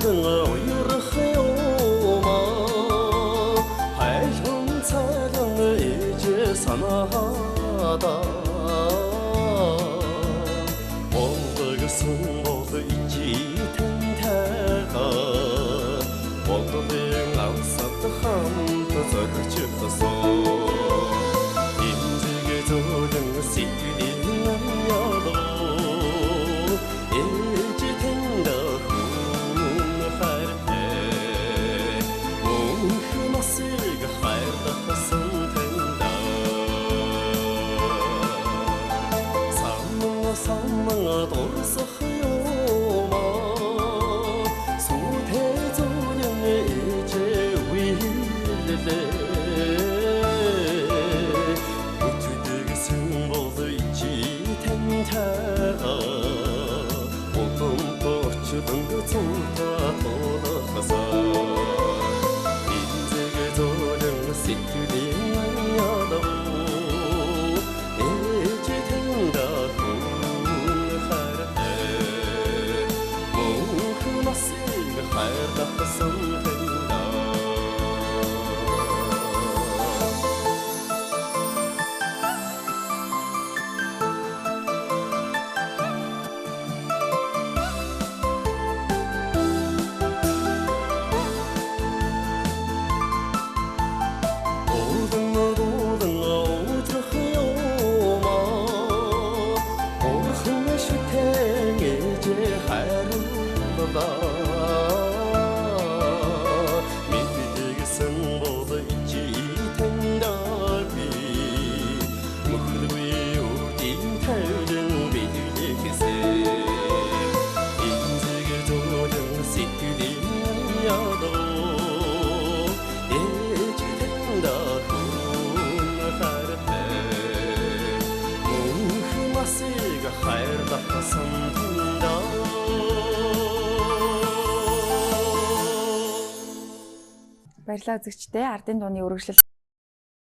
зөргөн уйрах юмаа хайлган цайлан ээж санаада Монгол бол ичитэн тайгаа Монголын авсад хамт зорчихсон Имзэгэ зөөлөн сэтгэлийн ядуу Самман дурсах юмаа сүтээ зүнэн ээжээ уйллээ Өчигдөг символ ичитэн тайгаа Отон борчлон цута толохсаа Инзэгэ зөөлөн сэтгэлийн ядуу Баярлалаа үзэгчдээ. Ардын дууны үргэлжлэл